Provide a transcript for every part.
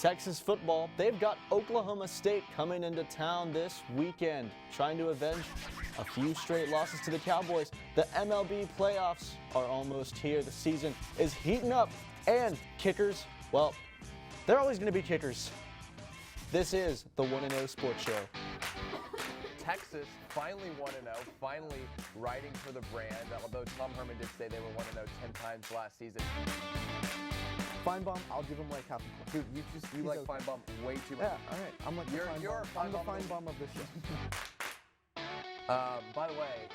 Texas football, they've got Oklahoma State coming into town this weekend, trying to avenge a few straight losses to the Cowboys. The MLB playoffs are almost here. The season is heating up, and kickers, well, they're always going to be kickers. This is the 1-0 Sports Show. Texas finally 1-0, finally riding for the brand, although Tom Herman did say they were 1-0 10 times last season. Feinbaum, I'll give him like half a point. Dude, you like Feinbaum way too much. Yeah, all right. I'm like I'm the Feinbaum of this show. By the way,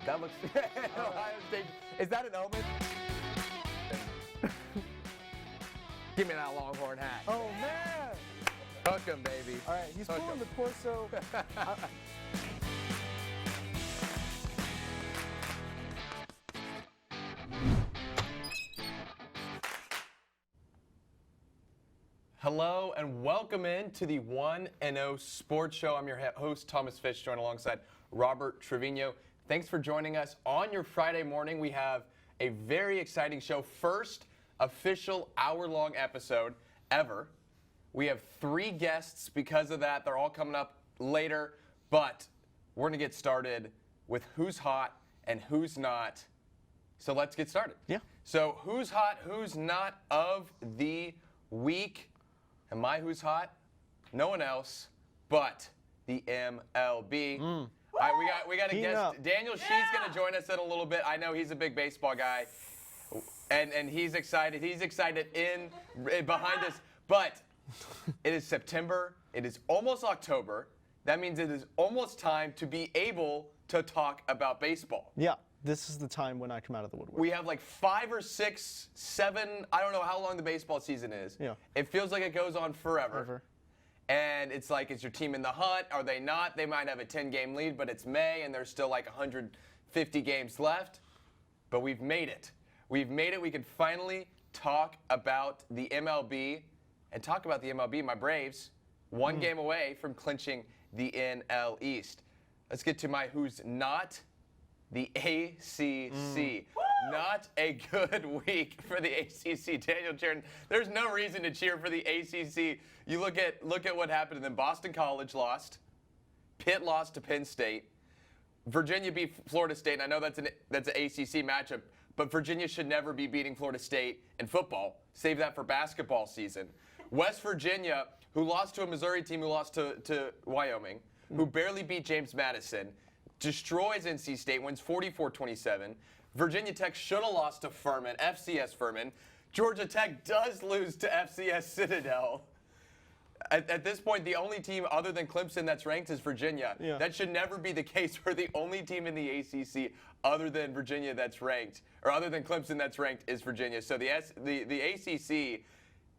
that looks Ohio State. Is that an omen? Give me that Longhorn hat. Oh man! Hook 'em, baby. All right, he's pulling the torso. Hello and welcome in to the 1-0 Sports Show. I'm your host, Thomas Fish, joined alongside Robert Trevino. Thanks for joining us on your Friday morning. We have a very exciting show. First official hour-long episode ever. We have 3 guests because of that. They're all coming up later, but we're going to get started with who's hot and who's not. So let's get started. Yeah. So who's hot, who's not of the week? And my who's hot? No one else but the MLB. All right, we got a guest. Daniel Shee's going to join us in a little bit. I know he's a big baseball guy, and he's excited. He's excited behind us. But it is September. It is almost October. That means it is almost time to be able to talk about baseball. Yeah, this is the time when I come out of the woodwork. We have like 5 or 6, 7, I don't know how long the baseball season is. Yeah. It feels like it goes on forever. And it's like, is your team in the hunt? Are they not? They might have a 10-game lead, but it's May, and there's still like 150 games left. But we've made it. We've made it. We can finally talk about the MLB. And talk about the MLB. My Braves, 1 game away from clinching the NL East. Let's get to my who's not. The ACC. Not a good week for the ACC. Daniel Chernin, there's no reason to cheer for the ACC. You look at what happened, and then Boston College lost. Pitt lost to Penn State. Virginia beat Florida State, and I know that's an ACC matchup, but Virginia should never be beating Florida State in football. Save that for basketball season. West Virginia, who lost to a Missouri team who lost to Wyoming, who barely beat James Madison, destroys NC State, wins 44-27. Virginia Tech should have lost to Furman, FCS Furman. Georgia Tech does lose to FCS Citadel. At this point, the only team other than Clemson that's ranked is Virginia. Yeah. That should never be the case for the only team in the ACC other than Virginia that's ranked, or other than Clemson that's ranked, is Virginia. So the ACC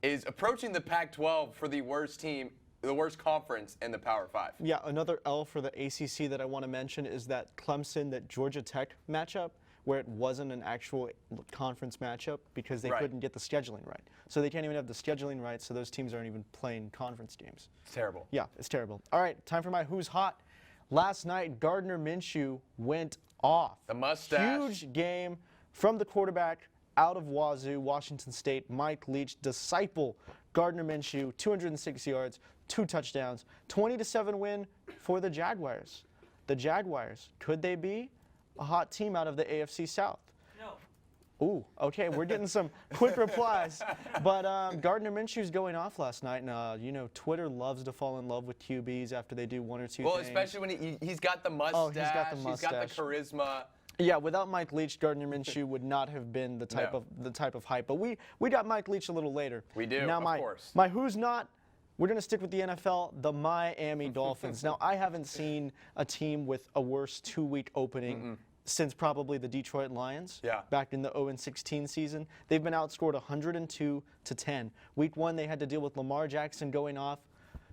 is approaching the Pac-12 for the worst team, the worst conference in the Power 5. Yeah, another L for the ACC that I want to mention is that Clemson, that Georgia Tech matchup, where it wasn't an actual conference matchup because they couldn't get the scheduling right. So they can't even have the scheduling right, so those teams aren't even playing conference games. It's terrible. Yeah, it's terrible. All right, time for my who's hot. Last night, Gardner Minshew went off. The mustache. Huge game from the quarterback out of Wazoo, Washington State, Mike Leach, disciple Gardner Minshew, 206 yards, 2 touchdowns, 20-7 win for the Jaguars. The Jaguars, could they be a hot team out of the AFC South? No. Ooh, okay, we're getting some quick replies. But Gardner Minshew's going off last night, and you know, Twitter loves to fall in love with QBs after they do 1 or 2 things. Well, especially when he's got the mustache. Oh, he's got the mustache. He's got the charisma. Yeah, without Mike Leach, Gardner Minshew would not have been the type of hype. But we got Mike Leach a little later. We do, now, of course. My who's not. We're going to stick with the NFL, the Miami Dolphins. Now, I haven't seen a team with a worse 2-week opening since probably the Detroit Lions back in the 0-16 season. They've been outscored 102-10. Week 1, they had to deal with Lamar Jackson going off.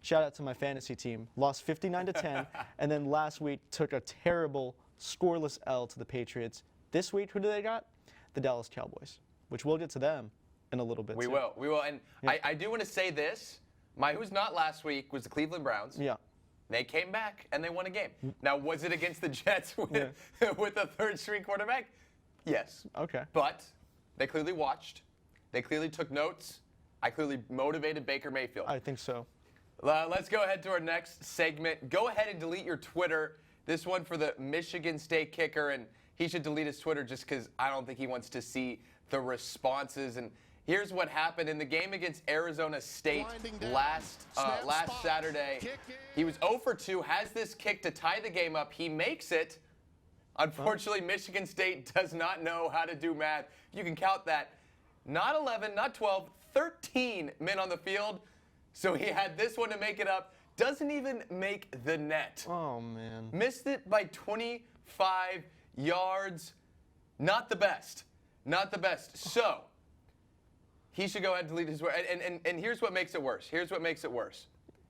Shout out to my fantasy team. Lost 59-10, and then last week took a terrible scoreless L to the Patriots. This week, who do they got? The Dallas Cowboys, which we'll get to them in a little bit. We will. And yeah. I do want to say this. My who's not last week was the Cleveland Browns. Yeah. They came back and they won a game. Now, was it against the Jets with a 3rd-string quarterback? Yes. Okay. But they clearly watched. They clearly took notes. I clearly motivated Baker Mayfield. I think so. Let's go ahead to our next segment. Go ahead and delete your Twitter. This one for the Michigan State kicker, and he should delete his Twitter just because I don't think he wants to see the responses. And here's what happened in the game against Arizona State last Saturday. He was 0 for 2, has this kick to tie the game up. He makes it. Unfortunately, Michigan State does not know how to do math. You can count that. Not 11, not 12, 13 men on the field. So he had this one to make it up. Doesn't even make the net. Oh, man. Missed it by 25 yards. Not the best. Not the best. So he should go ahead and delete his word. And here's what makes it worse. Here's what makes it worse.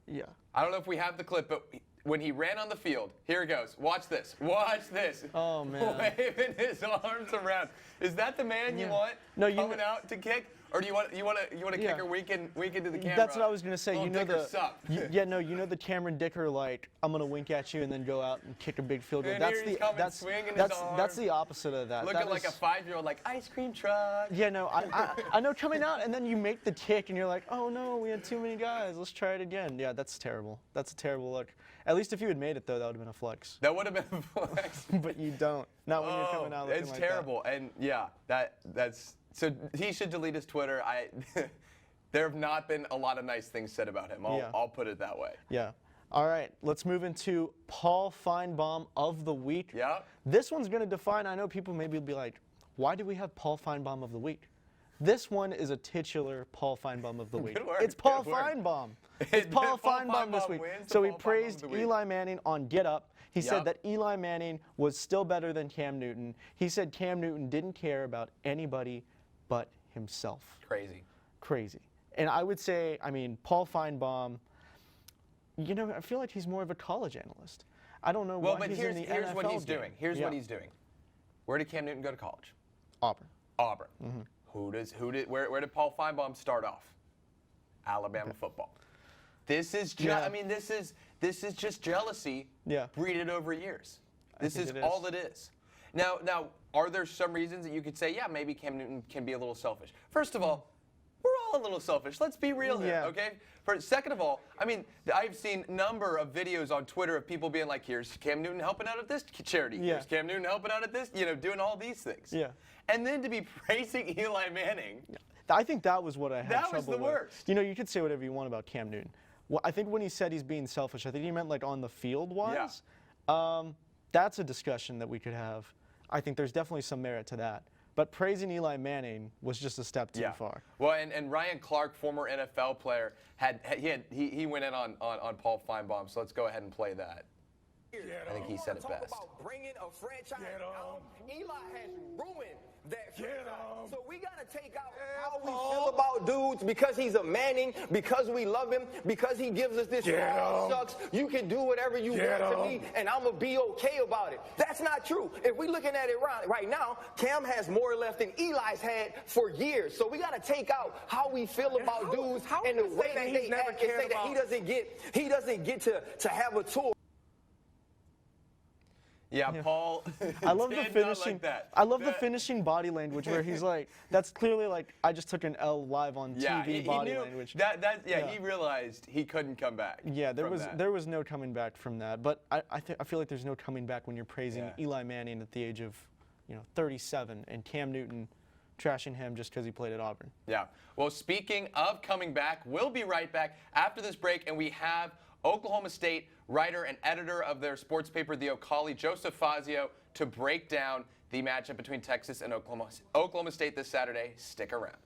Yeah. I don't know if we have the clip, but when he ran on the field, here it goes. Watch this. Watch this. Oh, man. Waving his arms around. Is that the man you want coming out to kick? Or do you want to kick her weak into the camera? That's what I was gonna say. You know the the Cameron Dicker, like, I'm gonna wink at you and then go out and kick a big field goal. And That's here he's swinging his arm. That's the opposite of that. Looking like a 5-year-old, like ice cream truck. Yeah, no, I know coming out and then you make the kick and you're like, oh no, we had too many guys. Let's try it again. Yeah, that's terrible. That's a terrible look. At least if you had made it though, that would have been a flex. That would have been a flex. But you don't. Not when you're coming out looking it's like terrible. that. And yeah, that's. So he should delete his Twitter. There have not been a lot of nice things said about him. I'll put it that way. Yeah. All right, let's move into Paul Feinbaum of the week. Yeah. This one's going to define, I know people maybe will be like, why do we have Paul Feinbaum of the week? This one is a titular Paul Feinbaum of the week. Good word, it's Paul good word. Feinbaum. It's Paul Feinbaum this week. So he Paul Feinbaum praised of the week. Eli Manning on Get Up. He said Yep. that Eli Manning was still better than Cam Newton. He said Cam Newton didn't care about anybody but himself. Crazy. Crazy. And I would say, I mean, Paul Feinbaum, you know, I feel like he's more of a college analyst. I don't know why he's in the NFL here's what he's game. doing. Here's what he's doing. Where did Cam Newton go to college? Auburn. Auburn. Where did Paul Feinbaum start off? Alabama football. This is this is just jealousy breeded over years. This is all it is. Now, are there some reasons that you could say, yeah, maybe Cam Newton can be a little selfish? First of all, we're all a little selfish. Let's be real here, okay? Second of all, I mean, I've seen a number of videos on Twitter of people being like, here's Cam Newton helping out at this charity. Here's Cam Newton helping out at this, doing all these things. Yeah. And then to be praising Eli Manning. I think that was what I had trouble with. That was the worst. You know, you could say whatever you want about Cam Newton. Well, I think when he said he's being selfish, I think he meant like on the field wise. Yeah. That's a discussion that we could have. I think there's definitely some merit to that. But praising Eli Manning was just a step too far. Well, and Ryan Clark, former NFL player, he went in on Paul Feinbaum. So let's go ahead and play that. I think he said it best. About bringing a franchise out. Eli has ruined that franchise. So we got to take out how we feel about dudes because he's a Manning, because we love him, because he gives us this sucks. You can do whatever you want to me, and I'm going to be okay about it. That's not true. If we're looking at it right now, Cam has more left than Eli's had for years. So we got to take out how we feel about dudes and the way that they act and say that he doesn't get to have a tour. Yeah, Paul. I love the finishing. Like that. I love the finishing body language where he's like, "That's clearly like I just took an L live on TV body language." He realized he couldn't come back. Yeah, there was no coming back from that. But I feel like there's no coming back when you're praising Eli Manning at the age of, 37, and Cam Newton trashing him just because he played at Auburn. Yeah. Well, speaking of coming back, we'll be right back after this break, and we have Oklahoma State writer and editor of their sports paper, The O'Collie, Joseph Fazio, to break down the matchup between Texas and Oklahoma State this Saturday. Stick around.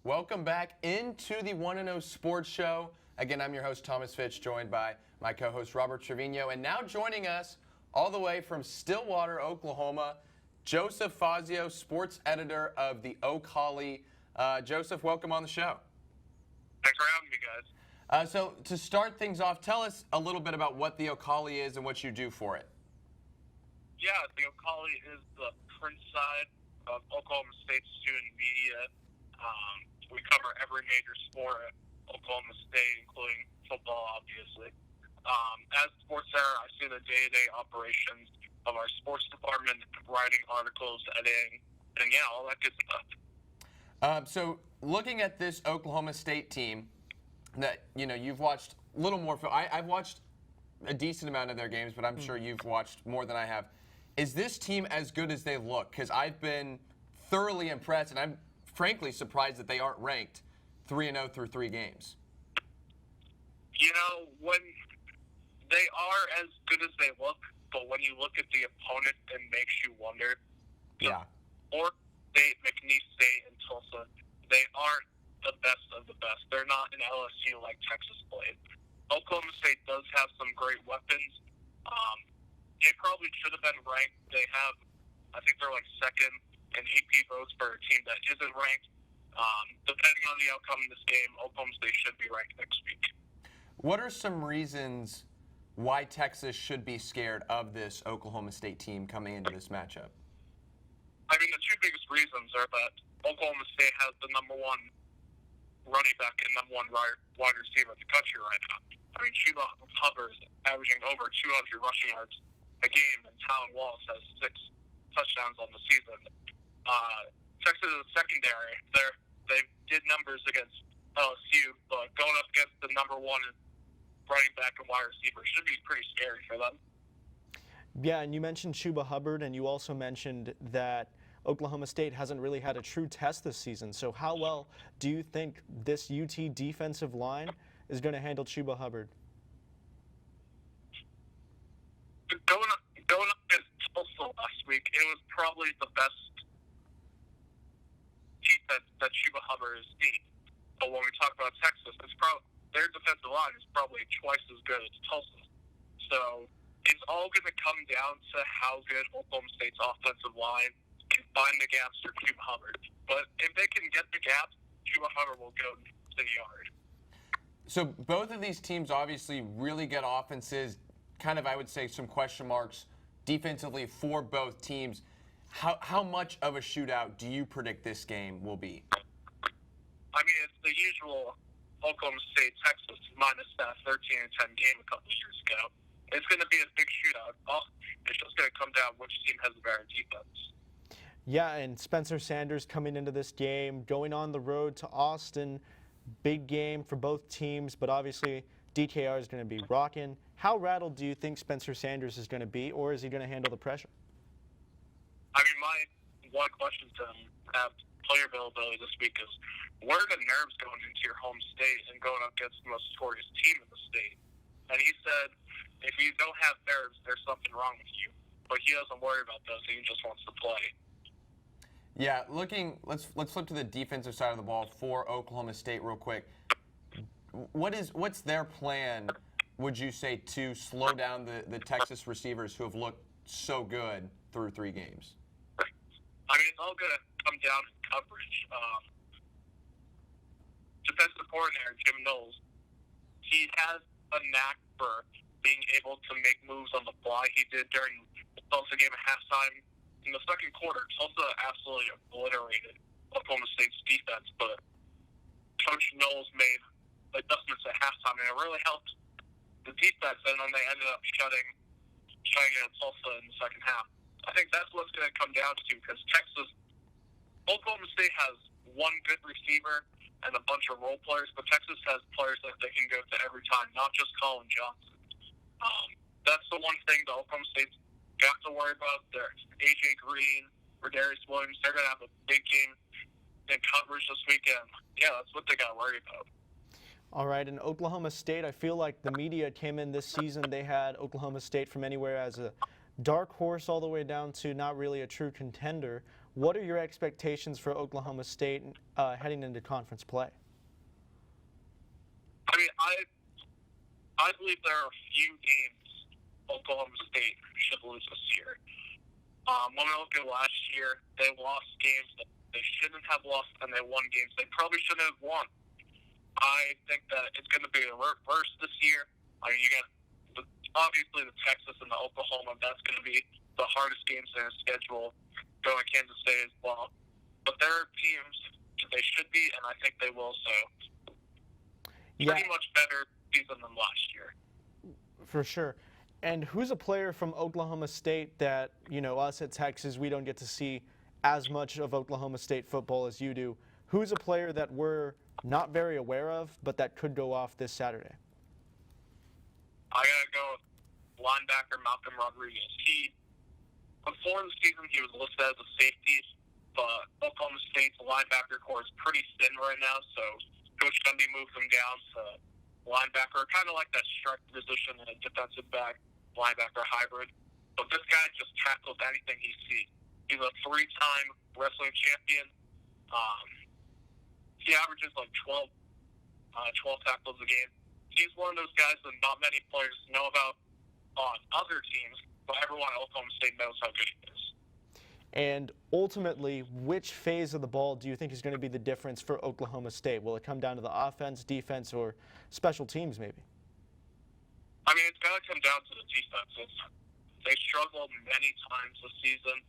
Welcome back into the 1-0 Sports Show. Again, I'm your host, Thomas Fitch, joined by my co-host, Robert Trevino. And now joining us all the way from Stillwater, Oklahoma, Joseph Fazio, sports editor of the O'Collie. Joseph, welcome on the show. Thanks for having me, guys. So to start things off, tell us a little bit about what the O'Collie is and what you do for it. Yeah, the O'Collie is the print side of Oklahoma State student media. We cover every major sport at Oklahoma State, including football, obviously. as sports editor, I see the day-to-day operations of our sports department, writing articles, editing, and yeah, all that good stuff. So looking at this Oklahoma State team, that you've watched a little more. I've watched a decent amount of their games, but I'm sure you've watched more than I have. Is this team as good as they look? Because I've been thoroughly impressed, and I'm frankly surprised that they aren't ranked 3-0 through 3 games. When they are as good as they look, but when you look at the opponent, it makes you wonder. Yeah. Oregon State, McNeese State, and Tulsa, they aren't the best of the best. They're not an LSU like Texas played. Oklahoma State does have some great weapons. They probably should have been ranked. They have, I think they're like second in AP votes for a team that isn't ranked. Depending on the outcome of this game, Oklahoma State should be ranked next week. What are some reasons why Texas should be scared of this Oklahoma State team coming into this matchup? I mean, the two biggest reasons are that Oklahoma State has the number one running back and number one wide receiver in the country right now. I mean, Chuba Hubbard is averaging over 200 rushing yards a game, and Talon Wallace has 6 touchdowns on the season. Texas is secondary. They did numbers against LSU, but going up against the number one running back and wide receiver should be pretty scary for them. Yeah, and you mentioned Chuba Hubbard, and you also mentioned that Oklahoma State hasn't really had a true test this season. So how well do you think this UT defensive line is going to handle Chuba Hubbard? Going up against Tulsa last week, it was probably the best defense that Chuba Hubbard has seen. But when we talk about Texas, their defensive line is probably twice as good as Tulsa. So it's all going to come down to how good Oklahoma State's offensive line can find the gaps for Chuba Hubbard. But if they can get the gaps, Chuba Hubbard will go to the yard. So both of these teams obviously really good offenses. Kind of, I would say, some question marks defensively for both teams. How much of a shootout do you predict this game will be? I mean, it's the usual Oklahoma State, Texas, minus that 13-10 game a couple of years ago. It's going to be a big shootout. It's just going to come down which team has a better defense. Yeah, and Spencer Sanders coming into this game, going on the road to Austin. Big game for both teams, but obviously DKR is going to be rocking. How rattled do you think Spencer Sanders is going to be, or is he going to handle the pressure? I mean, my one question to him have player availability this week is, where are the nerves going into your home state and going up against the most notorious team in the state? And he said, if you don't have nerves, there's something wrong with you. But he doesn't worry about those. He just wants to play. Yeah, let's flip to the defensive side of the ball for Oklahoma State real quick. What's their plan, would you say, to slow down the Texas receivers who have looked so good through 3 games? I mean, it's all going to come down to coverage. Defensive coordinator Jim Knowles, he has a knack for being able to make moves on the fly. He did during the Tulsa game at halftime. In the second quarter, Tulsa absolutely obliterated Oklahoma State's defense, but Coach Knowles made adjustments at halftime, and it really helped the defense, and then they ended up shutting out Tulsa in the second half. I think that's what's going to come down to, because Oklahoma State has one good receiver and a bunch of role players, but Texas has players that they can go to every time, not just Colin Johnson. That's the one thing that Oklahoma State's got to worry about. There's A.J. Green, Darius Williams. They're going to have a big game in coverage this weekend. Yeah, that's what they got to worry about. All right, in Oklahoma State, I feel like the media came in this season. They had Oklahoma State from anywhere as a dark horse all the way down to not really a true contender. What are your expectations for Oklahoma State heading into conference play? I mean, I believe there are a few games Oklahoma State should lose this year. When I look at last year, they lost games that they shouldn't have lost, and they won games they probably shouldn't have won. I think that it's going to be the reverse this year. I mean, you got obviously the Texas and the Oklahoma. That's going to be the hardest games in their schedule. Going to Kansas State as well. But there are teams they should be, and I think they will. So pretty much better season than last year. For sure. And who's a player from Oklahoma State that, us at Texas, we don't get to see as much of Oklahoma State football as you do? Who's a player that we're not very aware of, but that could go off this Saturday? I gotta go with linebacker Malcolm Rodriguez. Before the season, he was listed as a safety, but Oklahoma State's linebacker core is pretty thin right now, so Coach Gundy moved him down to linebacker, kind of like that strike position in a defensive back linebacker hybrid. But this guy just tackles anything he sees. He's a 3-time wrestling champion. He averages like 12 tackles a game. He's one of those guys that not many players know about on other teams, but everyone at Oklahoma State knows how good he is. And ultimately, which phase of the ball do you think is going to be the difference for Oklahoma State? Will it come down to the offense, defense, or special teams maybe? I mean, it's going to come down to the defense. They struggled many times this season.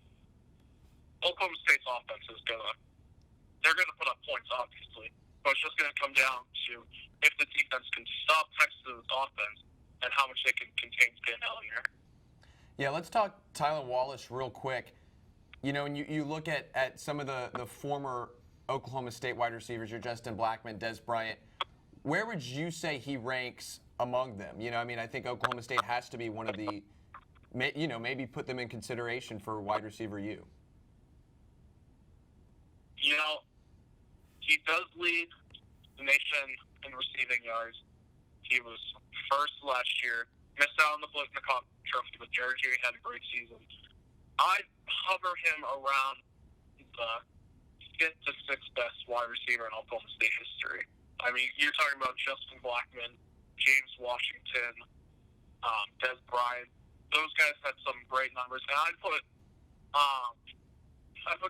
Oklahoma State's offense is they're going to put up points, obviously, but it's just going to come down to if the defense can stop Texas' offense and how much they can contain Stan Ellinger. Yeah, let's talk Tylan Wallace real quick. When you look at some of the former Oklahoma State wide receivers, your Justin Blackman, Des Bryant, where would you say he ranks among them? I think Oklahoma State has to be one of the, maybe put them in consideration for wide receiver U. He does lead the nation in receiving yards. He was first last year, missed out on the Mascot Trophy, but Jerry had a great season. I'd hover him around the 5th to 6th best wide receiver in Oklahoma State history. I mean, you're talking about Justin Blackman, James Washington, Des Bryant. Those guys had some great numbers. And I'd put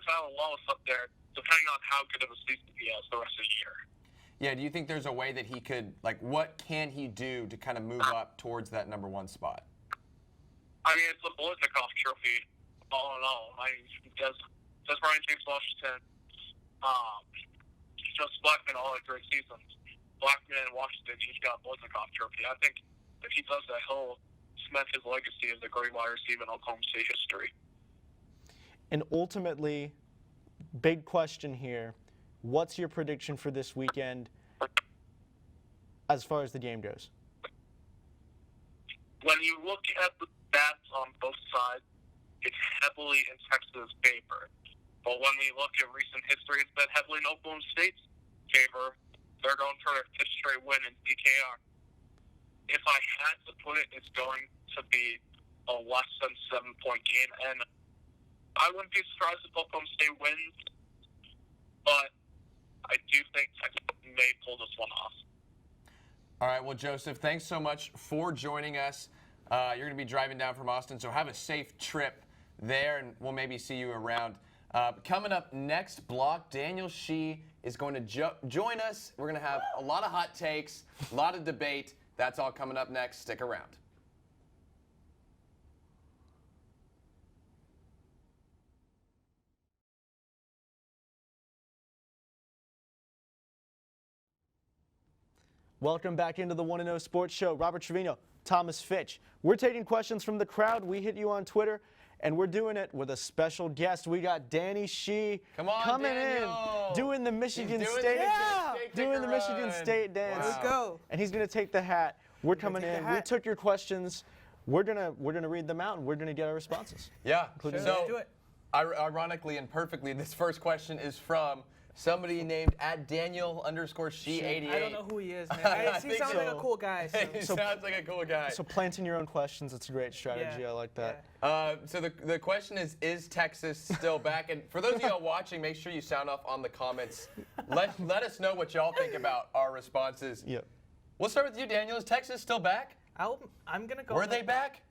Tylan Wallace up there, depending on how good of a season he has the rest of the year. Yeah, do you think there's a way that he could, what can he do to kind of move up towards that number 1 spot? I mean, it's a Blitnikoff Trophy, all in all. Des Bryant, James Washington, Justin Blackman, all had great seasons. Blackman and Washington each got a Blitnikoff Trophy. I think if he does that, he'll cement his legacy as a great wide receiver in Oklahoma State history. And ultimately, big question here, what's your prediction for this weekend as far as the game goes? When you look at the stats on both sides, it's heavily in Texas' favor. But when we look at recent history, it's been heavily in Oklahoma State's favor. They're going for their 5th straight win in DKR. If I had to put it, it's going to be a less than 7-point game. And I wouldn't be surprised if Oklahoma State wins, but I do think Texas may pull this one off. All right, well, Joseph, thanks so much for joining us. You're going to be driving down from Austin, so have a safe trip there, and we'll maybe see you around. Coming up next block, Daniel Shee is going to join us. We're going to have a lot of hot takes, a lot of debate. That's all coming up next. Stick around. Welcome back into the 1-0 Sports Show. Robert Trevino, Thomas Fitch. We're taking questions from the crowd. We hit you on Twitter, and we're doing it with a special guest. We got Danny Shee coming Daniel. in, doing the Michigan State, State dance. Wow. Let's go. And he's going to take the hat. We're coming in. We took your questions. We're gonna read them out, and we're gonna get our responses. Yeah. Including do So, it. ironically and perfectly, this first question is from somebody named @Daniel_Shee88. I don't know who he is, man. He sounds like a cool guy. He sounds like a cool guy. So planting your own questions, it's a great strategy. I like that. So the question is Texas still back? And for those of y'all watching, make sure you sound off on the comments. Let us know what y'all think about our responses. Yep. We'll start with you, Daniel. Is Texas still back? I'm going to go. Were they back?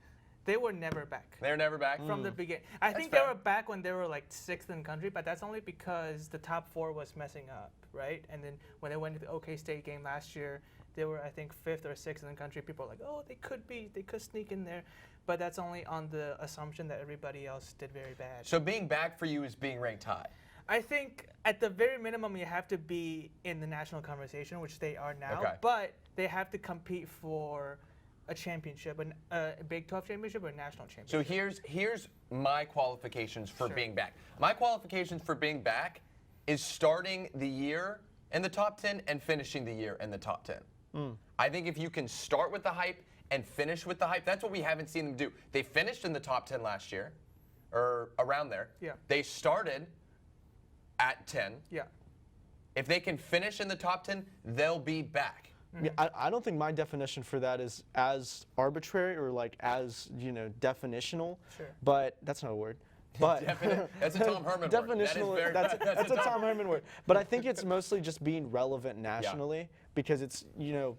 They were never back. They were never back? From the beginning. I think fair. they were back when they were like 6th in the country, but that's only because the top 4 was messing up, right? And then when they went to the OK State game last year, they were, I think, 5th or 6th in the country. People were like, oh, they could sneak in there. But that's only on the assumption that everybody else did very bad. So being back for you is being ranked high? I think at the very minimum, you have to be in the national conversation, which they are now. Okay. But they have to compete for a championship, a Big 12 championship or a national championship. So here's my qualifications for being back. My qualifications for being back is starting the year in the top 10 and finishing the year in the top 10. I think if you can start with the hype and finish with the hype, that's what we haven't seen them do. They finished in the top 10 last year, or around there. Yeah. They started at 10. Yeah. If they can finish in the top 10, they'll be back. Yeah, I don't think my definition for that is as arbitrary or like as, definitional. Sure. But that's not a word. But that's a Tom Herman word. Definitional. That's a Tom Herman word. But I think it's mostly just being relevant nationally because it's,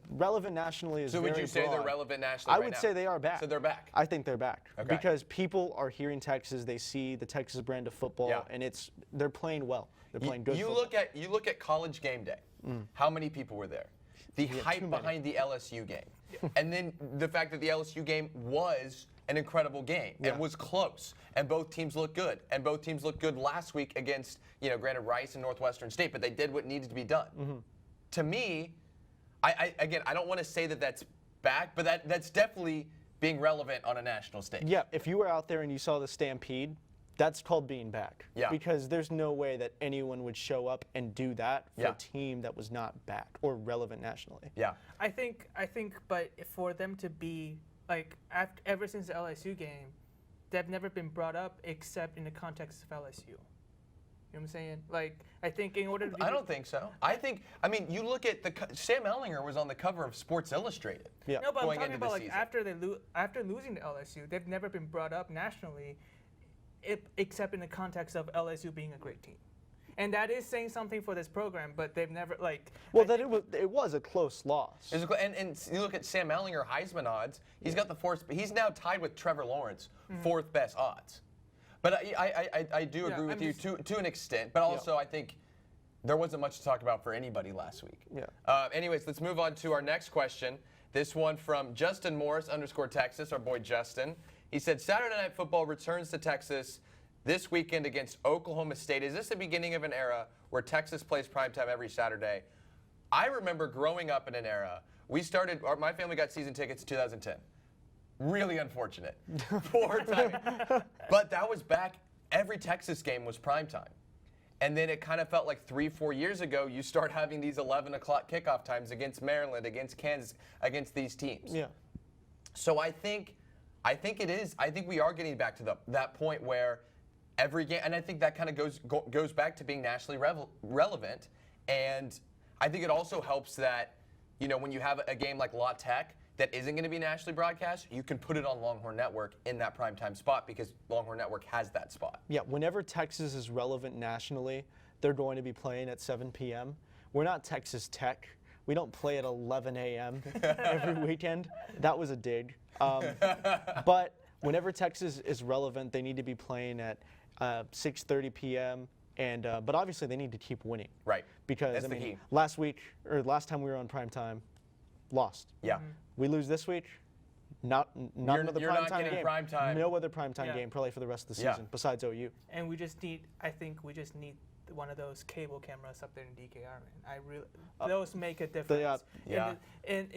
relevant nationally is So very would you say broad. they're relevant nationally I right would now? say they are back. So they're back. I think they're back. Okay. Because people are hearing Texas, they see the Texas brand of football, and they're playing well. They're playing good football. You look at College Game Day. How many people were there? The hype behind the LSU game. And then the fact that the LSU game was an incredible game and was close. And both teams looked good. And both teams looked good last week against, granted Rice and Northwestern State, but they did what needed to be done. To me, I don't want to say that that's back, but that's definitely being relevant on a national stage. Yeah, if you were out there and you saw the Stampede, that's called being back. Yeah. Because there's no way that anyone would show up and do that for a team that was not back or relevant nationally. Yeah. I think, but for them to be ever since the LSU game, they've never been brought up except in the context of LSU. You know what I'm saying? I think in order to be I don't think so. You look at Sam Ellinger was on the cover of Sports Illustrated. Yeah. No, but I'm going talking into about the after losing to LSU, they've never been brought up nationally, except in the context of LSU being a great team. And that is saying something for this program, but they've never it was a close loss. And you look at Sam Ellinger Heisman odds. He's got the fourth. He's now tied with Trevor Lawrence, fourth best odds. But I do agree with you to an extent. But also I think there wasn't much to talk about for anybody last week. Yeah. Anyways, let's move on to our next question. This one from Justin Morris _Texas, our boy Justin. He said, Saturday Night Football returns to Texas this weekend against Oklahoma State. Is this the beginning of an era where Texas plays primetime every Saturday? I remember growing up in an era. My family got season tickets in 2010. Really unfortunate. Poor timing. But that was back, every Texas game was primetime. And then it kind of felt like 3-4 years ago, you start having these 11 o'clock kickoff times against Maryland, against Kansas, against these teams. Yeah. So I think it is. I think we are getting back to that point where every game, and I think that kind of goes back to being nationally relevant. And I think it also helps that, when you have a game like La Tech that isn't going to be nationally broadcast, you can put it on Longhorn Network in that primetime spot because Longhorn Network has that spot. Yeah, whenever Texas is relevant nationally, they're going to be playing at 7 p.m. We're not Texas Tech. We don't play at 11 a.m. every weekend. That was a dig. But whenever Texas is relevant, they need to be playing at 6:30 p.m. But obviously they need to keep winning. Right. Because That's the key. last time we were on primetime, lost. Yeah. We lose this week, not another you're not primetime getting game. primetime. No other primetime game probably for the rest of the season besides OU. And we just need one of those cable cameras up there in DKR, man. Those make a difference. And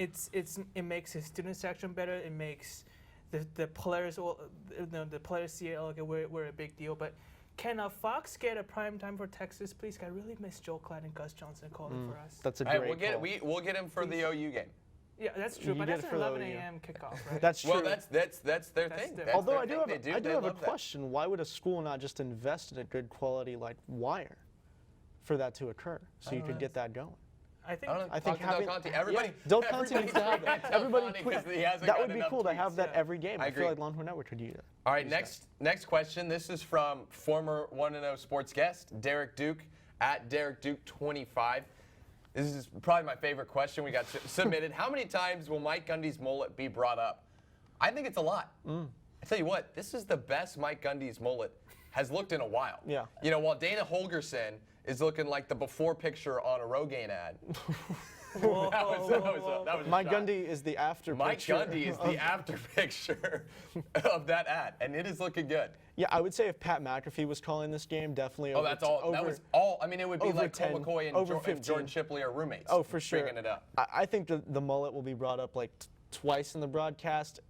it makes the student section better. It makes the players see it. Okay, we're a big deal. But can Fox get a prime time for Texas, please? I really miss Joel Klatt and Gus Johnson calling for us. That's a great call. We'll get him for the OU game. Yeah, that's true. But that's an 11 a.m. kickoff, right? That's true. Well, that's their thing. Although I do have a question. Why would a school not just invest in a good quality wire for that to occur, so you could get that going? I think having everybody. Del Conte needs to have that. Everybody, that would be cool to have that every game. I feel like Longhorn Network could do that. All right, next question. This is from former 1-0 sports guest Derek Duke at Derek Duke 25. This is probably my favorite question we got submitted. How many times will Mike Gundy's mullet be brought up? I think it's a lot. I tell you what, this is the best Mike Gundy's mullet has looked in a while. Yeah. While Dana Holgerson is looking like the before picture on a Rogaine ad. That was Mike Gundy is the after picture. Mike Gundy is the after picture of that ad, and it is looking good. Yeah, I would say if Pat McAfee was calling this game, definitely. Oh, that's all. That was all. I mean, it would be like 10, Cole McCoy and Jordan Shipley are roommates. Oh, for sure. Bringing it up. I think the mullet will be brought up like twice in the broadcast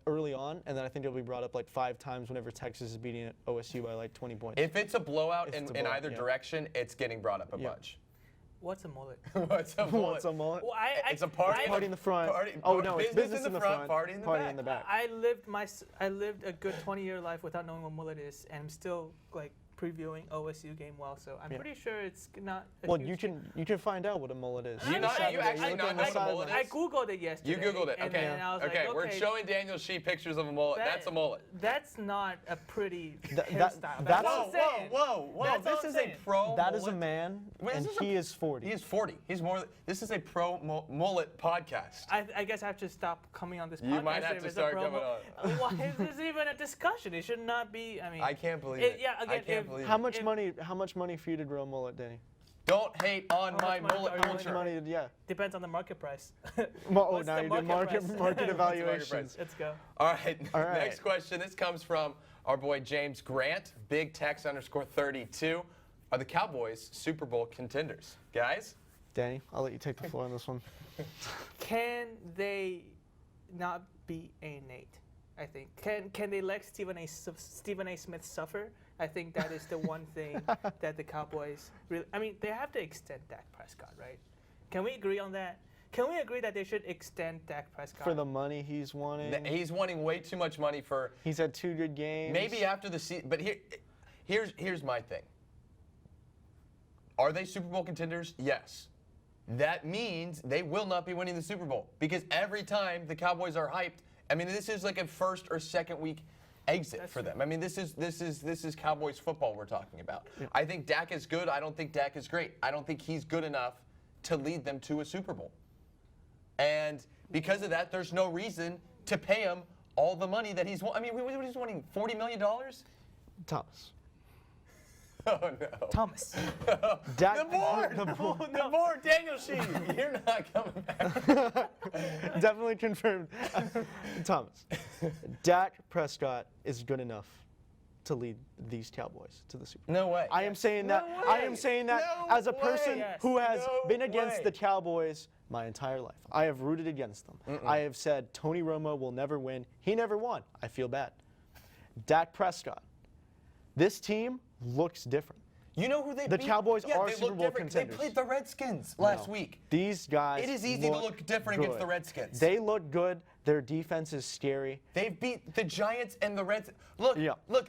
early on, and then I think it'll be brought up like 5 times whenever Texas is beating OSU by like 20 points. If it's a blowout in either direction, it's getting brought up a bunch. What's a mullet? What's a mullet? What's a mullet? Well, It's a party. Party in the front. It's business in the front, party in the back. in the back. I lived a good 20-year life without knowing what mullet is, and I'm still like previewing OSU game well, so I'm pretty sure it's not. Well, you can find out what a mullet is. You actually not know what a mullet is? I googled it yesterday. You googled it, and okay? then I was Okay, like, we're showing Daniel Shee pictures of a mullet. That's a mullet. That's not a pretty hairstyle. that's- That's what I'm saying. Whoa! That's This all I'm is saying. a pro. That is a mullet. man, Wait, and this is he is 40. He is 40. He's more. This is a pro mullet podcast. I guess I have to stop coming on this podcast. You might have if to it's a start promo. coming on. Why is this even a discussion? It should not be. I mean, I can't believe it. Yeah, again, I can't believe How it. much money? How much money for you to grow a mullet, Danny? Don't hate on my much money mullet are you How much culture. money? Yeah. depends on the market price. Oh, What's now the you do market price? evaluations. Let's go. All right. All right. Next question. This comes from our boy James Grant. Big Tex _32. Are the Cowboys Super Bowl contenders, guys? Danny, I'll let you take the floor on this one. Can they not be a Nate? I think. Can they let Stephen A. Smith suffer? I think that is the one thing that the Cowboys really. I mean, they have to extend Dak Prescott, right? Can we agree on that? Can we agree that they should extend Dak Prescott? For the money he's wanting. He's wanting way too much money for. He's had 2 good games. Maybe after the season, but here's my thing. Are they Super Bowl contenders? Yes. That means they will not be winning the Super Bowl because every time the Cowboys are hyped, I mean, this is like a first or second week exit for them. I mean, this is Cowboys football we're talking about. Yeah. I think Dak is good. I don't think Dak is great. I don't think he's good enough to lead them to a Super Bowl. And because of that, there's no reason to pay him all the money that he's. I mean, what he's wanting, $40 million? Thomas. Oh no. Thomas. Dak, the board, Daniel Shee. You're not coming back. Definitely confirmed. Thomas. Dak Prescott is good enough to lead these Cowboys to the Super Bowl. No way. I am saying that. I am saying that as a person who has been against the Cowboys my entire life. I have rooted against them. I have said Tony Romo will never win. He never won. I feel bad. Dak Prescott. This team looks different. You know who they beat? The Cowboys are they Super Bowl contenders. They played the Redskins last week. These guys. It is easy to look different against the Redskins. They look good. Their defense is scary. They've beat the Giants and the Reds. Look,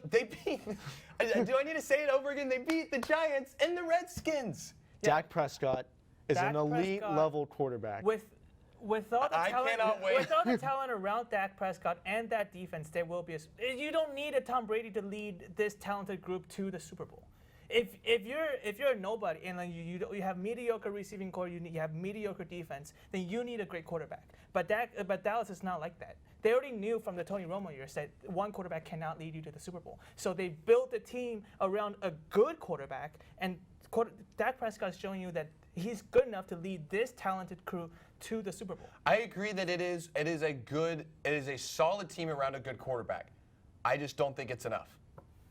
they beat. Do I need to say it over again? They beat the Giants and the Redskins. Dak Prescott is an elite level quarterback. With all the talent around Dak Prescott and that defense, there will be you don't need a Tom Brady to lead this talented group to the Super Bowl. If you're a nobody and like you have mediocre receiving core, you have mediocre defense, then you need a great quarterback. But Dallas is not like that. They already knew from the Tony Romo years that one quarterback cannot lead you to the Super Bowl. So they built a team around a good quarterback, and Dak Prescott is showing you that he's good enough to lead this talented crew to the Super Bowl. I agree that it is a solid team around a good quarterback. I just don't think it's enough.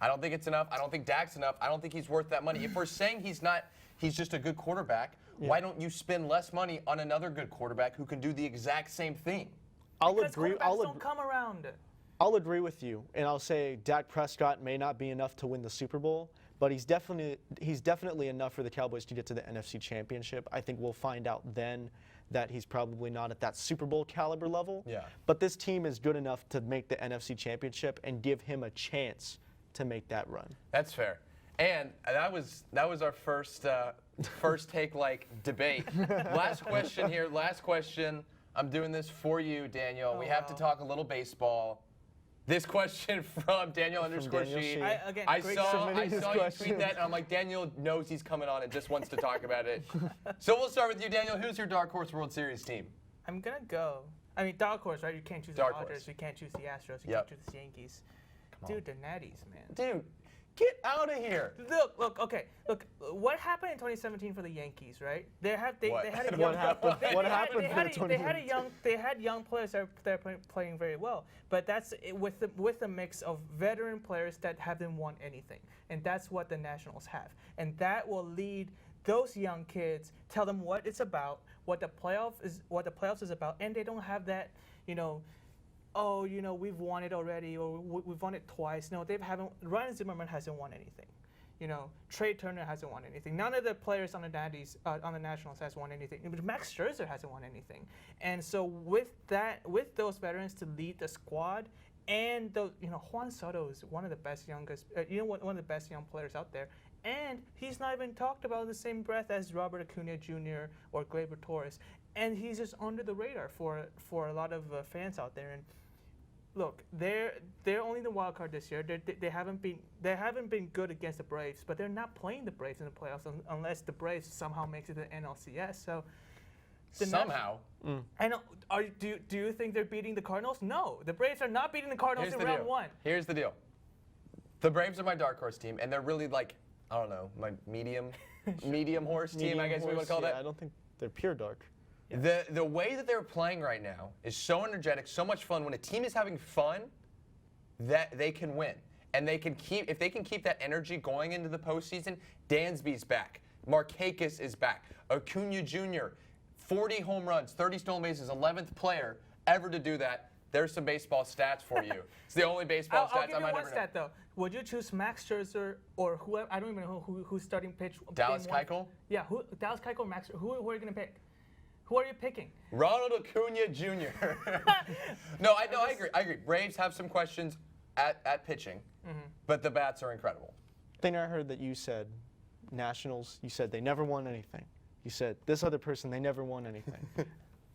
I don't think it's enough. I don't think Dak's enough. I don't think he's worth that money. If we're saying he's just a good quarterback, why don't you spend less money on another good quarterback who can do the exact same thing? Because quarterbacks don't come around. I'll agree with you, and I'll say Dak Prescott may not be enough to win the Super Bowl, but he's definitely enough for the Cowboys to get to the NFC Championship. I think we'll find out then that he's probably not at that Super Bowl caliber level. Yeah. But this team is good enough to make the NFC Championship and give him a chance to make that run. That's fair. And that was our first take debate. Last question here. Last question. I'm doing this for you, Daniel. We have to talk a little baseball. This question from Daniel _Shee. I saw you tweet that, and I'm like, Daniel knows he's coming on and just wants to talk about it. So we'll start with you, Daniel. Who's your Dark Horse World Series team? I'm gonna go. I mean, Dark Horse, right? You can't choose the Dodgers. You can't choose the Astros. You can't choose the Yankees. Dude, the Natties, man. Dude, get out of here. Look. What happened in 2017 for the Yankees, right? They had a young players that are playing very well, but that's with a mix of veteran players that haven't won anything, and that's what the Nationals have, and that will lead those young kids, tell them what it's about, what the playoffs is about, and they don't have that. oh, we've won it already, or we've won it twice. No, they haven't. Ryan Zimmerman hasn't won anything. Trey Turner hasn't won anything. None of the players on the Nationals has won anything. But Max Scherzer hasn't won anything. And so with those veterans to lead the squad, and those, Juan Soto is one of the best one of the best young players out there. And he's not even talked about in the same breath as Robert Acuna Jr. or Gleyber Torres. And he's just under the radar for a lot of fans out there. And look, they're only the wild card this year. They haven't been good against the Braves, but they're not playing the Braves in the playoffs unless the Braves somehow makes it to the NLCS. So somehow. I know. Do you think they're beating the Cardinals? No, the Braves are not beating the Cardinals in round one. Here's the deal. The Braves are my dark horse team, and they're really like, I don't know, my medium horse team, I guess we would call that. I don't think they're pure dark. Yeah. The way that they're playing right now is so energetic, so much fun. When a team is having fun, that they can win. And if they can keep that energy going into the postseason, Dansby's back. Markakis is back. Acuna Jr., 40 home runs, 30 stolen bases, 11th player ever to do that. There's some baseball stats for you. It's the only baseball stats I might ever know. I'll give you one stat, though. Would you choose Max Scherzer or whoever? I don't even know who's starting pitch. Dallas Keuchel? Yeah, Dallas Keuchel or Max Scherzer. Who are you going to pick? Who are you picking? Ronald Acuna Jr. No, I agree. Braves have some questions at pitching, but the bats are incredible. Thing I heard that you said, Nationals, you said they never won anything. You said this other person, they never won anything.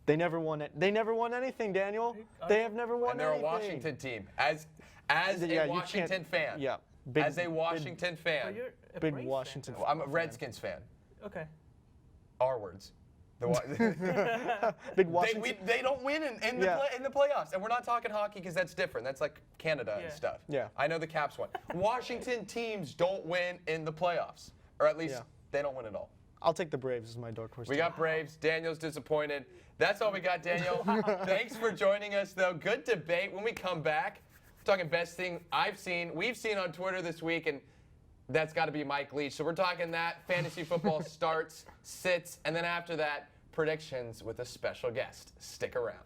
They never won it. They never won anything, Daniel. They have never won anything. And they're a Washington team. As a Washington fan. Yeah. As a Washington fan. You're a big Braves Washington fan. fan. I'm a Redskins fan. Okay. R words. Big Washington. They don't win in the playoffs, and we're not talking hockey because that's different. That's like Canada and stuff. Yeah. I know the Caps won. Washington teams don't win in the playoffs, or at least they don't win at all. I'll take the Braves as my dark horse. We got Braves. Daniel's disappointed. That's all we got, Daniel. Thanks for joining us, though. Good debate. When we come back, we're talking best thing we've seen on Twitter this week, and that's got to be Mike Leach. So we're talking that. Fantasy football starts, sits, and then after that, predictions with a special guest. Stick around.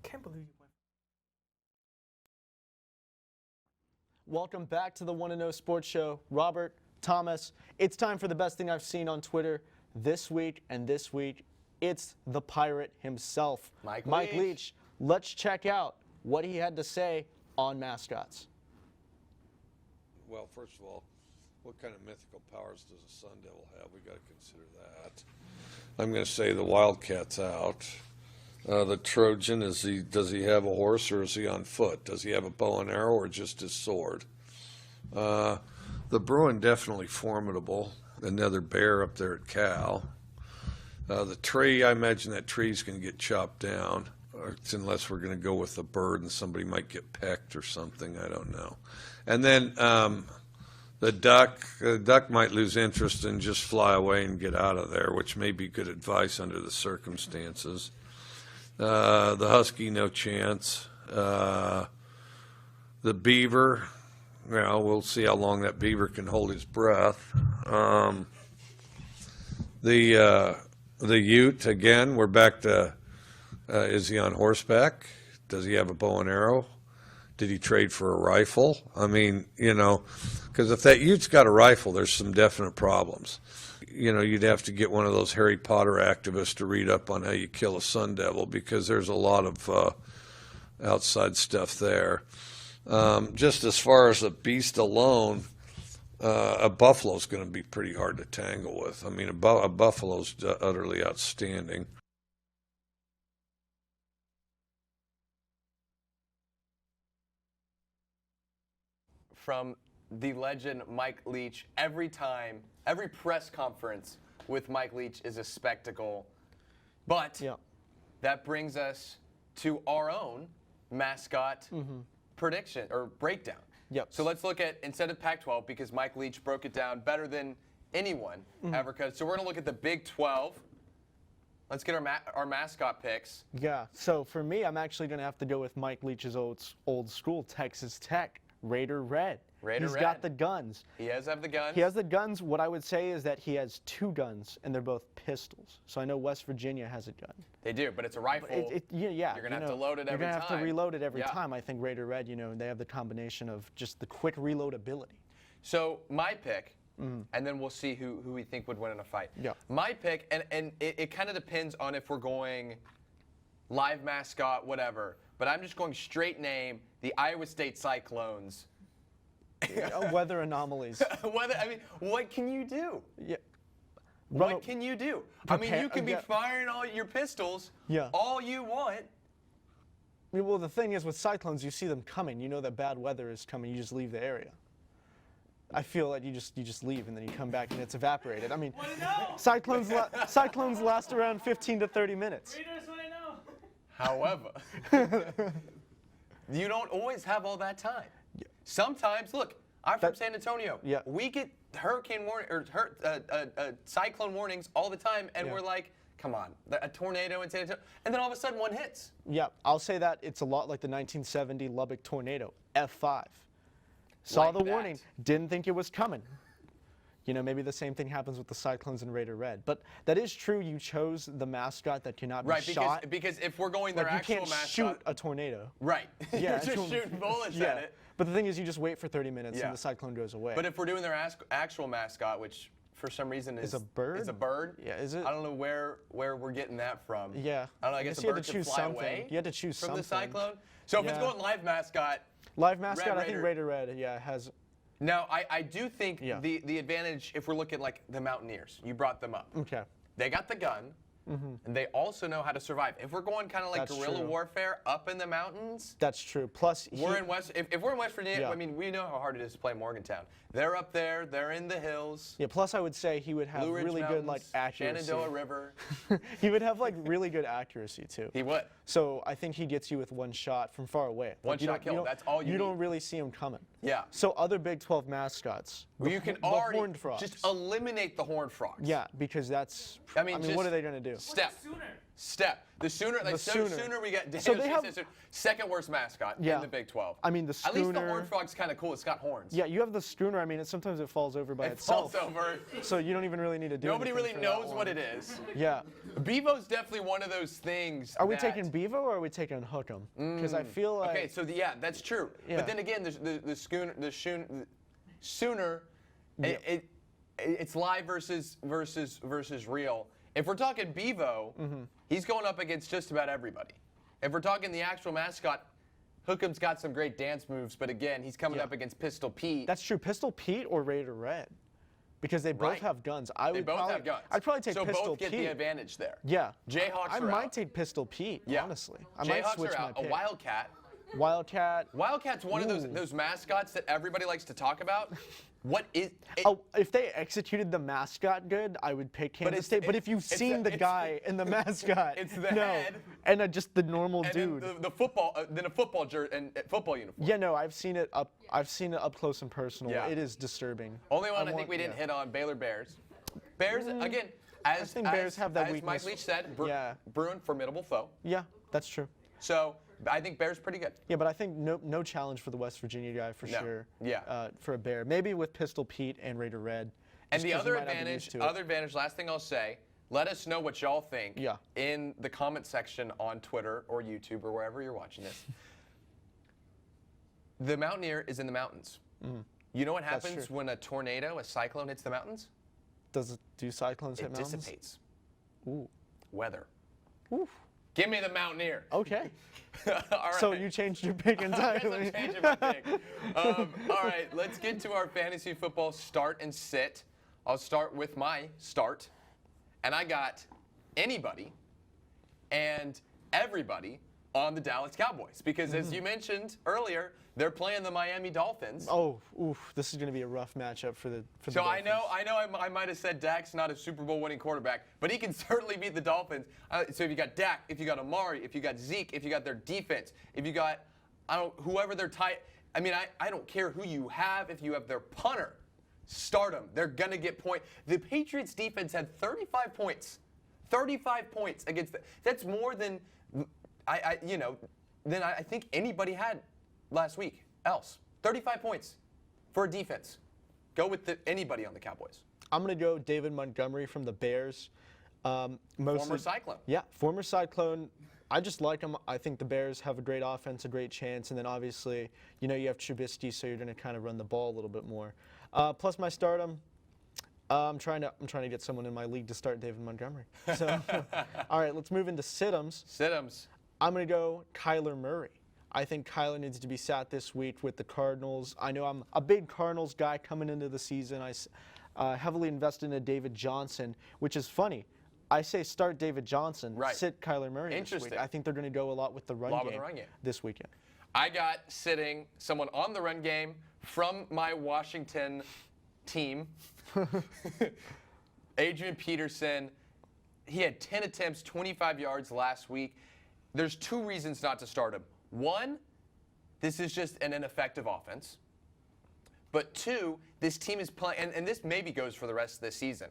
Can't believe you went. Welcome back to the 1-0 Sports Show. Robert, Thomas, it's time for the best thing I've seen on Twitter this week, and this week, it's the Pirate himself, Mike Leach. Let's check out what he had to say on mascots. Well, first of all, what kind of mythical powers does a Sun Devil have? We got to consider that. I'm going to say the Wildcat's out. The Trojan, does he have a horse or is he on foot? Does he have a bow and arrow or just his sword? The Bruin, definitely formidable. Another bear up there at Cal. The tree, I imagine that tree's going to get chopped down, unless we're going to go with a bird and somebody might get pecked or something. I don't know. And then the duck might lose interest and just fly away and get out of there, which may be good advice under the circumstances. The husky, no chance. The beaver, we'll see how long that beaver can hold his breath. The ute, again, we're back to, is he on horseback? Does he have a bow and arrow? Did he trade for a rifle? I mean, because if that ute's got a rifle, there's some definite problems. You'd have to get one of those Harry Potter activists to read up on how you kill a Sun Devil, because there's a lot of outside stuff there. Just as far as a beast alone, a buffalo's going to be pretty hard to tangle with. I mean, a buffalo's utterly outstanding. From the legend Mike Leach, every press conference with Mike Leach is a spectacle. But that brings us to our own mascot prediction or breakdown. Yep. So let's look at, instead of Pac-12, because Mike Leach broke it down better than anyone ever could. So we're going to look at the Big 12. Let's get our mascot picks. Yeah, so for me, I'm actually going to have to go with Mike Leach's old school Texas Tech, Raider Red. Raider He's Red. got the guns. He does have the guns. He has the guns. What I would say is that he has 2 guns, and they're both pistols. So I know West Virginia has a gun. They do, but it's a rifle. Yeah. You're going to have to load it every time. You're going to have to reload it every Yeah. time. I think Raider Red, they have the combination of just the quick reloadability. So my pick, and then we'll see who we think would win in a fight. Yeah. My pick, and it kind of depends on if we're going live mascot, whatever. But I'm just going straight name, the Iowa State Cyclones. Weather anomalies. What can you do? Yeah. What can you do? I mean, you can be yeah. firing all your pistols Yeah. all you want. Well, the thing is with cyclones, you see them coming. You know that bad weather is coming. You just leave the area. I feel like you just leave and then you come back and it's evaporated. I mean, cyclones last around 15 to 30 minutes. Readers want to know. However, you don't always have all that time. Sometimes, look, I'm from San Antonio. Yeah. We get hurricane warning or cyclone warnings all the time, and we're like, come on, a tornado in San Antonio, and then all of a sudden one hits. Yeah, I'll say that it's a lot like the 1970 Lubbock tornado, F5. Saw Like the that. warning, didn't think it was coming. Maybe the same thing happens with the Cyclones and Raider Red. But that is true, you chose the mascot that cannot be shot. Right, because if we're going their Like you actual can't mascot. shoot a tornado. Right. Yeah, You're just shooting bullets yeah. at it. But the thing is, you just wait for 30 minutes Yeah. and the cyclone goes away. But if we're doing their actual mascot, which for some reason is a bird? Is a bird. Yeah, is it? I don't know where we're getting that from. Yeah. I don't know. I guess you a had bird to could choose fly something. away. You had to choose from something. the cyclone. So if it's Yeah. going live mascot. Live mascot, I think Raider. Raider Red, has. Now I do think Yeah. the advantage if we're looking like the Mountaineers, you brought them up. Okay. They got the gun. And they also know how to survive. If we're going kind of like That's guerrilla true. warfare up in the mountains, That's true. Plus, we're in West. If we're in West Virginia, Yeah. I mean, we know how hard it is to play Morgantown. They're up there. They're in the hills. Yeah. Plus, I would say he would have Blue Ridge really good Mountains, accuracy. Shenandoah River. He would have really good accuracy too. He would. So I think he gets you with one shot from far away. One you shot don't- kill, don't- that's all you You don't need. really see him coming. Yeah. So other Big 12 mascots. Well, the you can the already horned frogs. just eliminate the horned frogs. Yeah, because that's. I mean, just what are they going to do? Step. Sooner. Step. The sooner, like, The so Sooner. sooner we get. So they have- second worst mascot Yeah. in the Big 12. I mean, the At least the Schooner- horned frog's kind of cool. It's got horns. Yeah, you have the schooner. I mean, sometimes it falls over by It itself. falls over. So you don't even really need to do Nobody really anything for that knows one. what it is. Yeah. Bevo's definitely one of those things. Are we that- taking Bevo or are we taking Hookem? Because I feel like. Okay, so yeah, that's true. Yeah. But then again, the Sooner, it's live versus real. If we're talking Bevo, he's going up against just about everybody. If we're talking the actual mascot, Hook'em's got some great dance moves, but again, he's coming up against Pistol Pete. That's true. Pistol Pete or Raider Red? Because they both Right. have guns. They both have guns. I'd probably take so Pistol both get Pete. the advantage there. Yeah. Jayhawks I are might out. take Pistol Pete, Yeah. honestly. I might Jayhawks switch are my out. A pick. Wildcat. Wildcat. Wildcat's one of Ooh. those mascots that everybody likes to talk about. What is it? Oh, if they executed the mascot good, I would pick Kansas it's- State. But if you've it's seen the- the guy and the mascot, it's the no. head. And just the normal and dude. then the football, then a football and football uniform. Yeah, no, I've seen it up close and personal. Yeah. It is disturbing. Only one I think we didn't hit on, Baylor Bears. Bears, again, as think Bears have that as weakness. Mike Leach said, Yeah. Bruin, formidable foe. Yeah, that's true. So I think Bears pretty good. Yeah, but I think no challenge for the West Virginia guy for No. sure. Yeah. For a Bear, maybe with Pistol Pete and Raider Red. And just the 'cause you other might not be used advantage, to it. last thing I'll say, let us know what y'all think Yeah. in the comment section on Twitter or YouTube or wherever you're watching this. The Mountaineer is in the mountains. You know what That's happens true. when a tornado, a cyclone hits the mountains? Do cyclones hit It mountains? dissipates. Ooh. Weather. Oof. Give me the Mountaineer. Okay. All right. So you changed your pick I guess I'm entirely. changing my pick. All right, let's get to our fantasy football start and sit. I'll start with my start. And I got anybody and everybody on the Dallas Cowboys. Because as you mentioned earlier, they're playing the Miami Dolphins. Oh, oof! This is going to be a rough matchup for the. So I Dolphins. know I might have said Dak's not a Super Bowl winning quarterback, but he can certainly beat the Dolphins. So if you got Dak, if you got Amari, if you got Zeke, if you got their defense, if you got whoever their tight. I mean, I don't care who you have. If you have their punter, start them. They're gonna get points. The Patriots defense had 35 points. 35 points against. That's more than than I think anybody had last week else. 35 points for a defense. Go with anybody on the Cowboys. I'm going to go David Montgomery from the Bears. Former Cyclone. Yeah, former Cyclone. I just like him. I think the Bears have a great offense, a great chance, and then obviously, you have Trubisky, so you're going to kind of run the ball a little bit more. Plus my stardom, I'm trying to get someone in my league to start David Montgomery. So, all right, let's move into sit-ems. Sit-ems. I'm going to go Kyler Murray. I think Kyler needs to be sat this week with the Cardinals. I know I'm a big Cardinals guy coming into the season. I heavily invested in David Johnson, which is funny. I say start David Johnson, sit Kyler Murray this week. I think they're going to go a lot with the run game this weekend. I got sitting someone on the run game from my Washington team, Adrian Peterson. He had 10 attempts, 25 yards last week. There's 2 reasons not to start him. 1, this is just an ineffective offense. But 2, this team is playing, and this maybe goes for the rest of the season.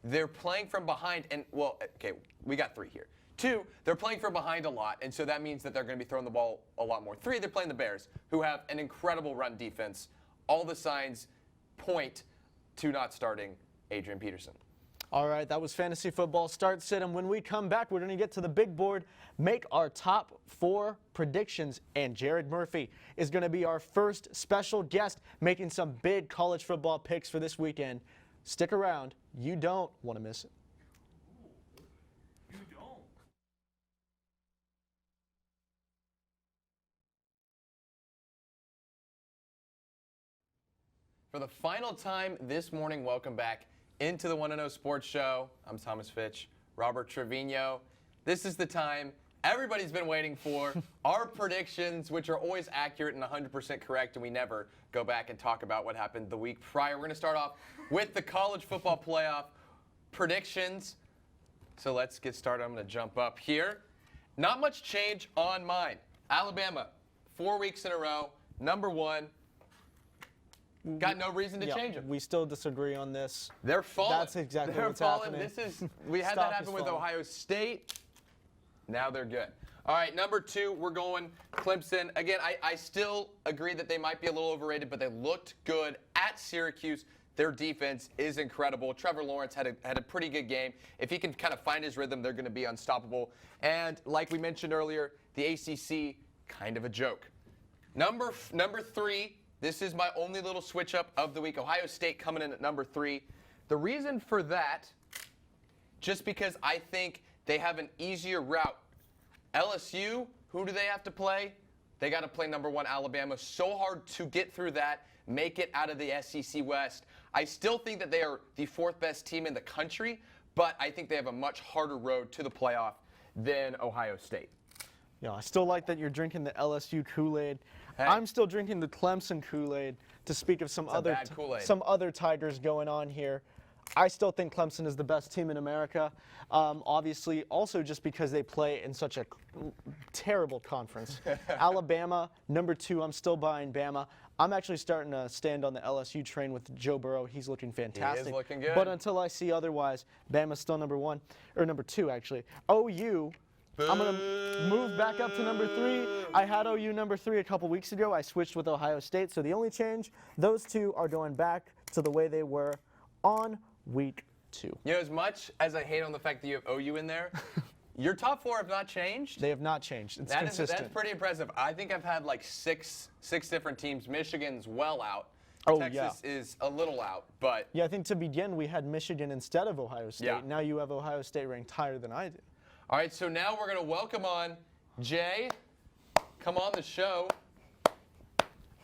They're playing from behind, and, well, okay, we got 3 here. 2, they're playing from behind a lot, and so that means that they're going to be throwing the ball a lot more. 3, they're playing the Bears, who have an incredible run defense. All the signs point to not starting Adrian Peterson. All right, that was fantasy football start sit, and when we come back, we're going to get to the big board, make our top 4 predictions, and Jared Murphy is going to be our first special guest making some big college football picks for this weekend. Stick around. You don't want to miss it. You don't. For the final time this morning, welcome back into the 1-0 Sports Show. I'm Thomas Fitch, Robert Trevino. This is the time everybody's been waiting for. Our predictions, which are always accurate and 100% correct, and we never go back and talk about what happened the week prior. We're going to start off with the college football playoff predictions. So let's get started. I'm going to jump up here. Not much change on mine. Alabama, 4 weeks in a row, number 1. Got no reason to change them. We still disagree on this. They're falling. That's exactly they're what's falling. happening. We had that happen with Ohio State. Now they're good. All right, number 2, we're going Clemson. Again, I still agree that they might be a little overrated, but they looked good at Syracuse. Their defense is incredible. Trevor Lawrence had a pretty good game. If he can kind of find his rhythm, they're going to be unstoppable. And like we mentioned earlier, the ACC, kind of a joke. Number 3, this is my only little switch up of the week. Ohio State coming in at number 3. The reason for that, just because I think they have an easier route. LSU, who do they have to play? They got to play number 1 Alabama. So hard to get through that, make it out of the SEC West. I still think that they are the 4th best team in the country, but I think they have a much harder road to the playoff than Ohio State. Yeah, I still like that you're drinking the LSU Kool-Aid. Hey. I'm still drinking the Clemson Kool-Aid to speak of some other Tigers going on here. I still think Clemson is the best team in America. Obviously, also just because they play in such a terrible conference. Alabama, number 2, I'm still buying Bama. I'm actually starting to stand on the LSU train with Joe Burrow. He's looking fantastic. He is looking good. But until I see otherwise, Bama's still number 1, or number 2 actually. OU, I'm going to move back up to number 3. I had OU number 3 a couple weeks ago. I switched with Ohio State. So the only change, those 2 are going back to the way they were on week 2. You know, as much as I hate on the fact that you have OU in there, your top 4 have not changed. They have not changed. It's consistent. That's pretty impressive. I think I've had like six different teams. Michigan's well out. Oh, Texas is a little out, but yeah, I think to begin we had Michigan instead of Ohio State. Yeah. Now you have Ohio State ranked higher than I did. All right, so now we're going to welcome on Jay. Come on the show.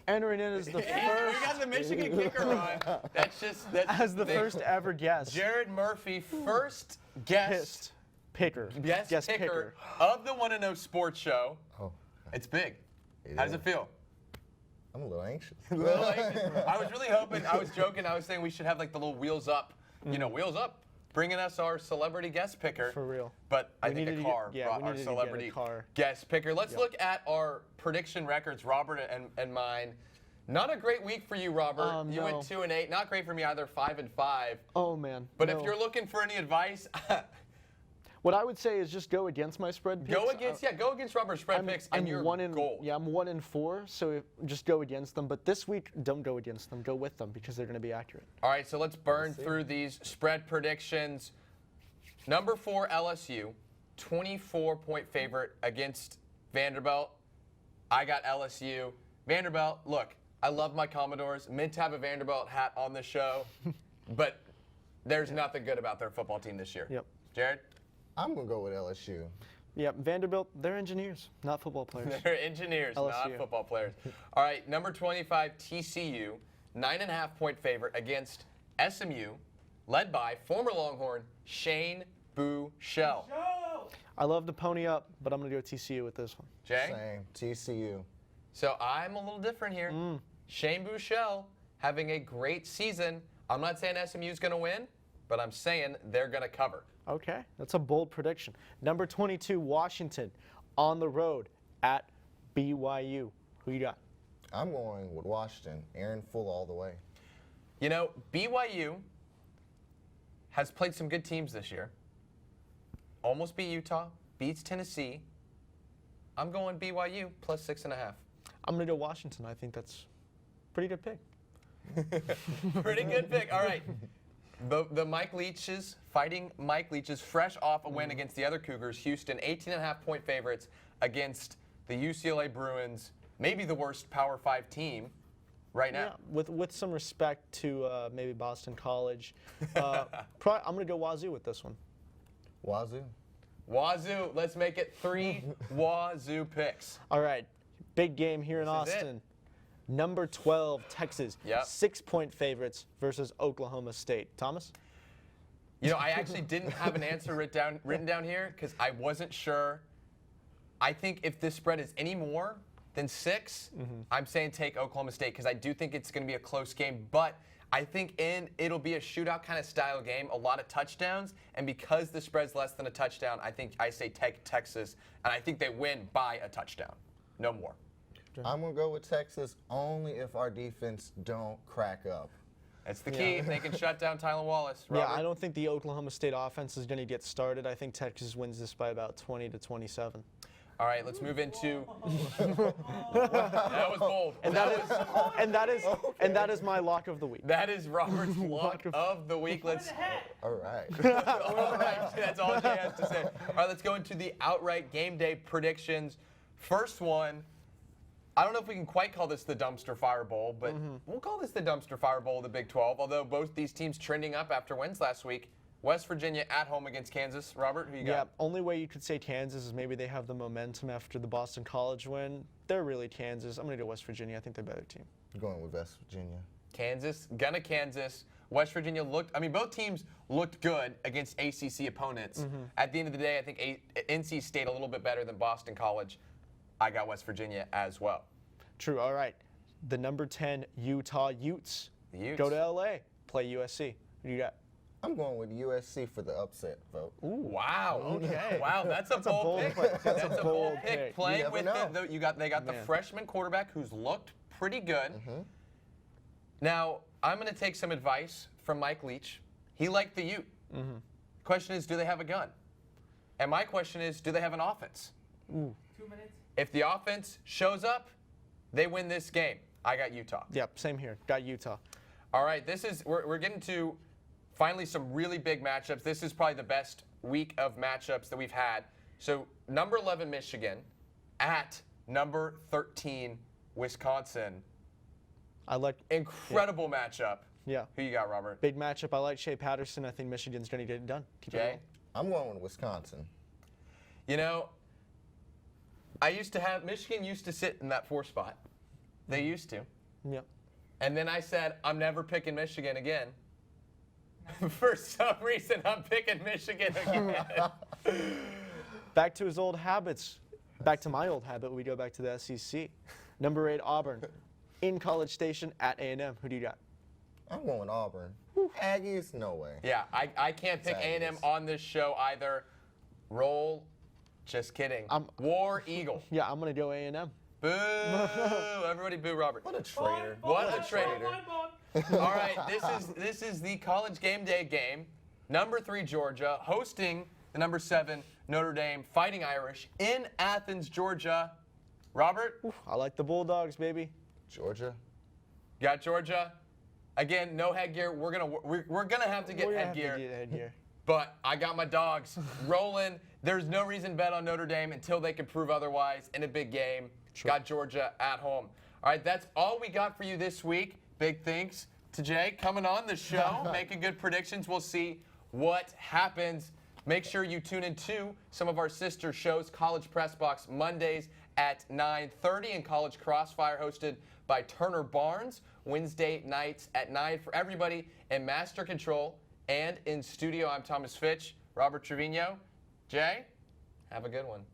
Entering in as the first. We got the Michigan kicker on. That's as the first ever guest. Jared Murphy, first guest picker of the 1-0 Sports Show. Oh, it's big. How does it feel? I'm a little anxious. I was really hoping. I was joking. I was saying we should have like the little wheels up. You know, wheels up. Bringing us our celebrity guest picker. For real. But I think a car brought our celebrity guest picker. Let's look at our prediction records, Robert and mine. Not a great week for you, Robert. You went 2-8. Not great for me either, 5-5. Oh, man. But if you're looking for any advice. What I would say is just go against my spread picks. Go against Robert's spread picks, and you're gold. Yeah, I'm 1-4, so just go against them. But this week, don't go against them. Go with them because they're going to be accurate. All right, so let's burn through these spread predictions. Number 4, LSU, 24-point favorite against Vanderbilt. I got LSU. Vanderbilt, look, I love my Commodores. Meant to have a Vanderbilt hat on the show, but there's nothing good about their football team this year. Yep. Jared? I'm going to go with LSU. Yeah, Vanderbilt, they're engineers, not football players. They're engineers, LSU. not football players. All right, number 25, TCU, 9.5-point favorite against SMU, led by former Longhorn Shane Buechele. I love to pony up, but I'm going to go TCU with this one. Jay? Same. TCU. So I'm a little different here. Shane Buechele having a great season. I'm not saying SMU is going to win, but I'm saying they're going to cover. Okay, that's a bold prediction. Number 22, Washington, on the road at BYU. Who you got? I'm going with Washington. Aaron Full all the way. You know, BYU has played some good teams this year. Almost beat Utah, beats Tennessee. I'm going BYU plus 6.5. I'm going to go Washington. I think that's a pretty good pick. Pretty good pick. All right. The Mike Leaches, fighting Mike Leaches, fresh off a win against the other Cougars. Houston, 18.5-point favorites against the UCLA Bruins, maybe the worst Power 5 team right now. Yeah, with some respect to maybe Boston College. I'm going to go Wazoo with this one. Wazoo. Wazoo, let's make it 3 Wazoo picks. All right, big game here in This is Austin. Number 12, Texas, Yep. 6-point favorites versus Oklahoma State. Thomas? You know, I actually didn't have an answer written down here because I wasn't sure. I think if this spread is any more than 6, I'm saying take Oklahoma State because I do think it's going to be a close game. But I think it'll be a shootout kind of style game, a lot of touchdowns. And because the spread's less than a touchdown, I say take Texas. And I think they win by a touchdown. No more. I'm going to go with Texas only if our defense don't crack up. That's the key. If they can shut down Tyler Wallace. Robert? Yeah, I don't think the Oklahoma State offense is going to get started. I think Texas wins this by about 20-27. All right, let's move into. That was bold. And that is my lock of the week. That is Robert's lock of the week. Let's. All right. All right, that's all Jay has to say. All right, let's go into the outright game day predictions. First one. I don't know if we can quite call this the dumpster fire bowl, but we'll call this the dumpster fire bowl of the Big 12, although both these teams trending up after wins last week. West Virginia at home against Kansas. Robert, who you got? Yeah, only way you could say Kansas is maybe they have the momentum after the Boston College win. They're really Kansas. I'm going to go West Virginia. I think they're a better team. I'm going with West Virginia. Kansas, gonna Kansas. West Virginia both teams looked good against ACC opponents. At the end of the day, I think NC State a little bit better than Boston College. I got West Virginia as well. True. All right. The number 10 Utah Utes. The Utes. Go to LA. Play USC. Who do you got? I'm going with USC for the upset vote. Ooh, wow. Okay. Wow, that's a bold pick. That's a bold pick. Playing with it, they got the freshman quarterback who's looked pretty good. Now, I'm going to take some advice from Mike Leach. He liked the Ute. Question is, do they have a gun? And my question is, do they have an offense? 2 minutes. If the offense shows up, they win this game. I got Utah. Yep, same here. Got Utah. All right, we're getting to finally some really big matchups. This is probably the best week of matchups that we've had. So number 11 Michigan at number 13 Wisconsin. I like Incredible matchup. Yeah. Who you got, Robert? Big matchup. I like Shea Patterson. I think Michigan's going to get it done. Keep it Jay? rolling. I'm going with Wisconsin. You know, Michigan used to sit in that 4 spot. They used to. Yep. And then I said, I'm never picking Michigan again. For some reason, I'm picking Michigan again. Back to his old habits. Back to my old habit. We go back to the SEC. Number 8 Auburn. In College Station at A&M. Who do you got? I'm going Auburn. Aggies, no way. Yeah, I can't pick A&M on this show either. Roll. Just kidding. War Eagle. Yeah, I'm going to go A&M. Boo! Everybody boo Robert. What a traitor. What a traitor. All right, this is the College Game Day game. Number 3 Georgia hosting the number 7 Notre Dame Fighting Irish in Athens, Georgia. Robert? I like the Bulldogs, baby. Georgia. Got Georgia. Again, no headgear. We're gonna have to get headgear. But I got my dogs rolling. There's no reason to bet on Notre Dame until they can prove otherwise in a big game. True. Got Georgia at home. All right, that's all we got for you this week. Big thanks to Jay coming on the show, making good predictions. We'll see what happens. Make sure you tune in to some of our sister shows, College Press Box Mondays at 9:30 and College Crossfire hosted by Turner Barnes Wednesday nights at 9 for everybody in Master Control and in studio. I'm Thomas Fitch, Robert Trevino. Jay, have a good one.